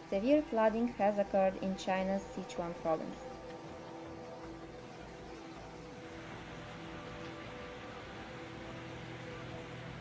Severe flooding has occurred in China's Sichuan province.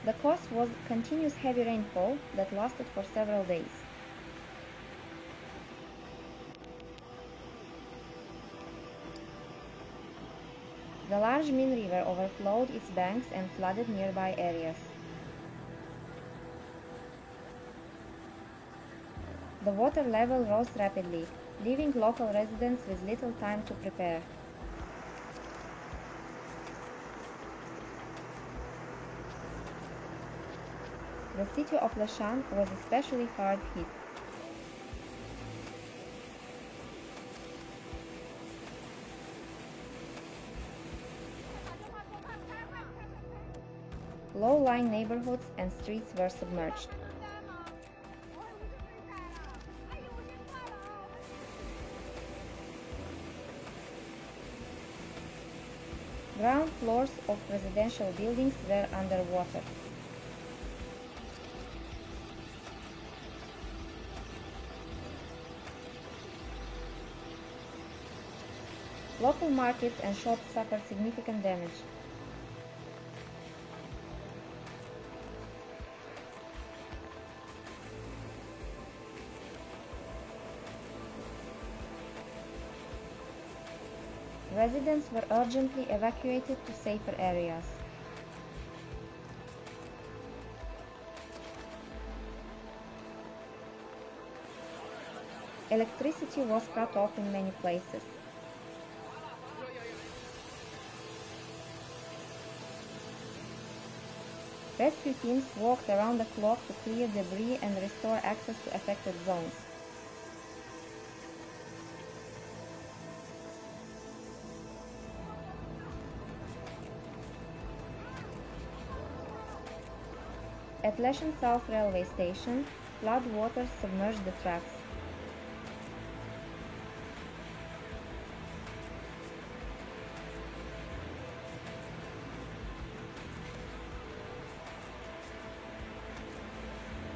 The cause was continuous heavy rainfall that lasted for several days. The large Min River overflowed its banks and flooded nearby areas. The water level rose rapidly, leaving local residents with little time to prepare. The city of Leshan was especially hard hit. Low-lying neighborhoods and streets were submerged. Ground floors of residential buildings were underwater. Local markets and shops suffered significant damage. Residents were urgently evacuated to safer areas. Electricity was cut off in many places. Rescue teams walked around the clock to clear debris and restore access to affected zones. At Leshan South Railway Station, flood waters submerged the tracks.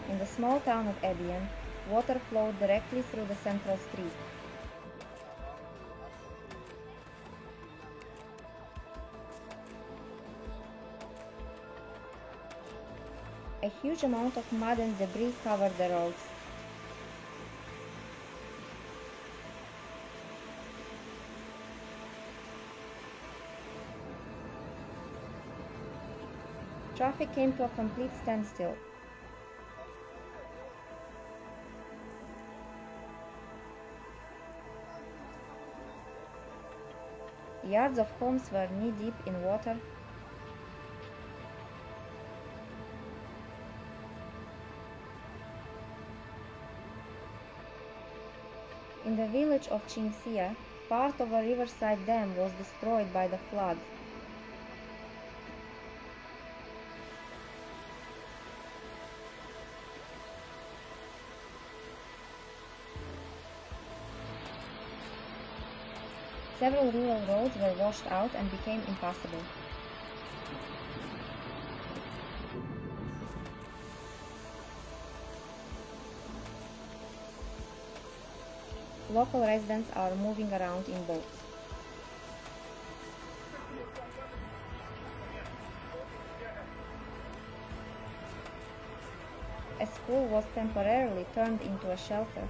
In the small town of Ebian, water flowed directly through the central street. A huge amount of mud and debris covered the roads. Traffic came to a complete standstill. Yards of homes were knee-deep in water. In the village of Qingxia, part of a riverside dam was destroyed by the flood. Several rural roads were washed out and became impassable. Local residents are moving around in boats. A school was temporarily turned into a shelter.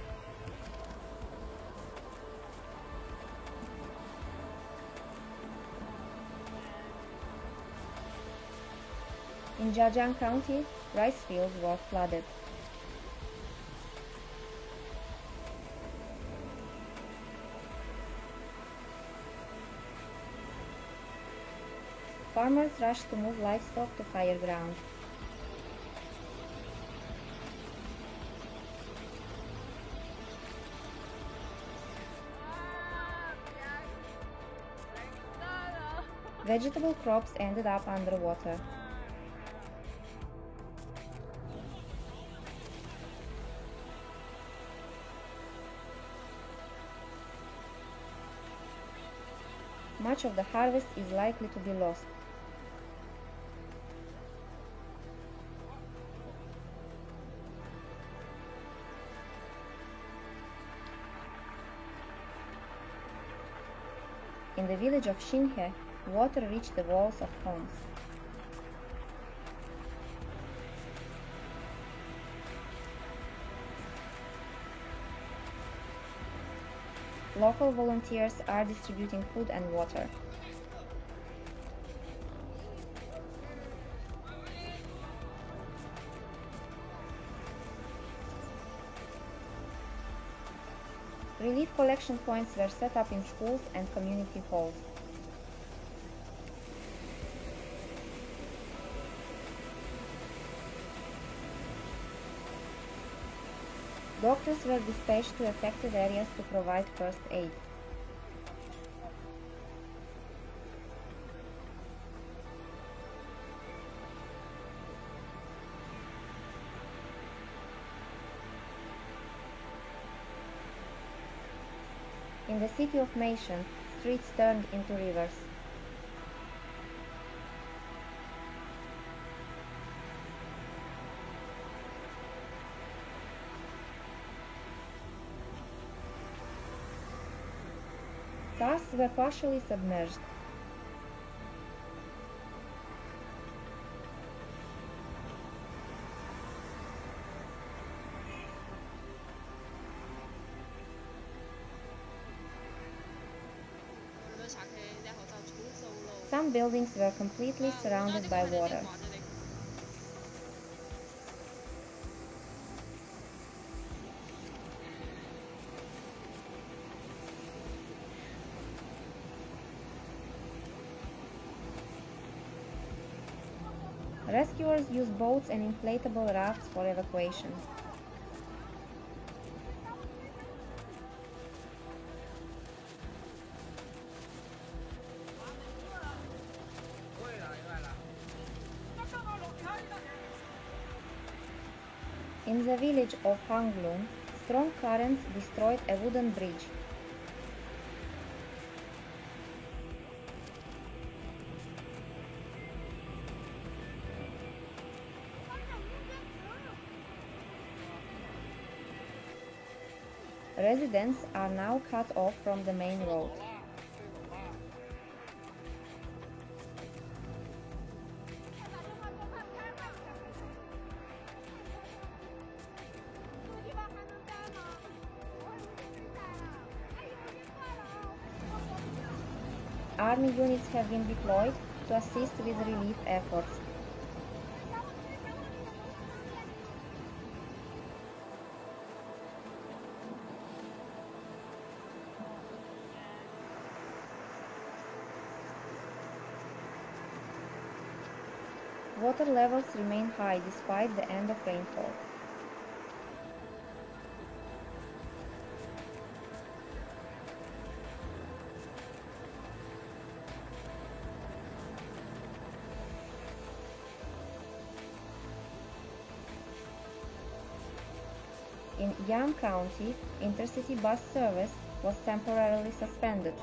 In Zhejiang County, rice fields were flooded. Farmers rushed to move livestock to higher ground. Vegetable crops ended up underwater. Much of the harvest is likely to be lost. In the village of Shinhe, water reached the walls of homes. Local volunteers are distributing food and water. Relief collection points were set up in schools and community halls. Doctors were dispatched to affected areas to provide first aid. In the city of Meishan, streets turned into rivers. Cars were partially submerged. Some buildings were completely surrounded by water. Rescuers used boats and inflatable rafts for evacuation. In the village of Hanglung, strong currents destroyed a wooden bridge. Residents are now cut off from the main road. Army units have been deployed to assist with relief efforts. Water levels remain high despite the end of rainfall. In Yam County, intercity bus service was temporarily suspended.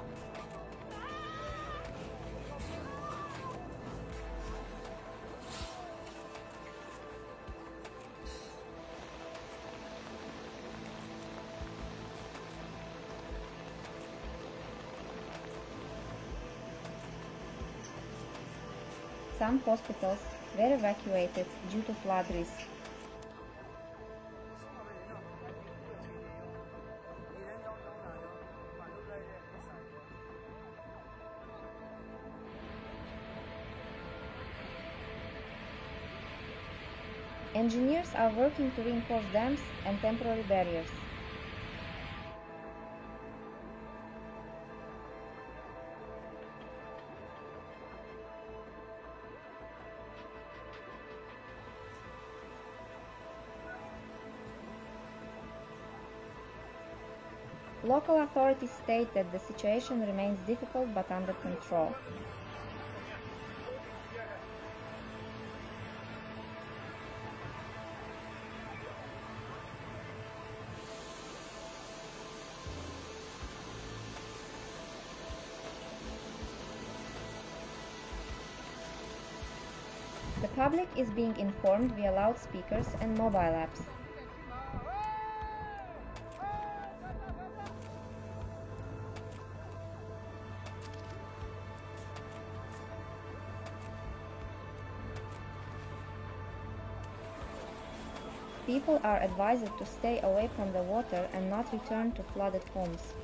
Some hospitals were evacuated due to flood risk. Engineers are working to reinforce dams and temporary barriers. Local authorities state that the situation remains difficult but under control. The public is being informed via loudspeakers and mobile apps. People are advised to stay away from the water and not return to flooded homes.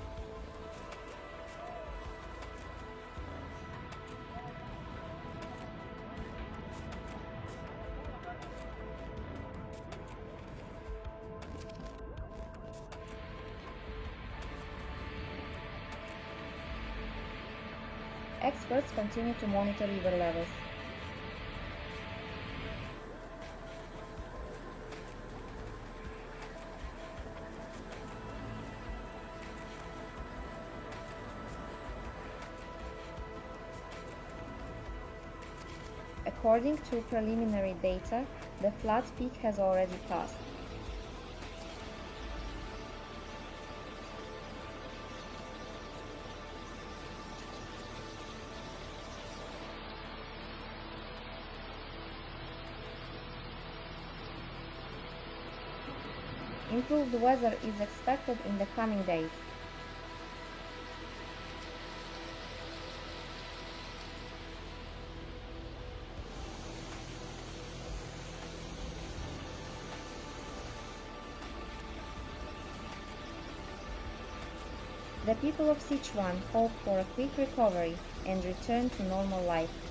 Experts continue to monitor river levels. According to preliminary data, the flood peak has already passed. Improved weather is expected in the coming days. The people of Sichuan hope for a quick recovery and return to normal life.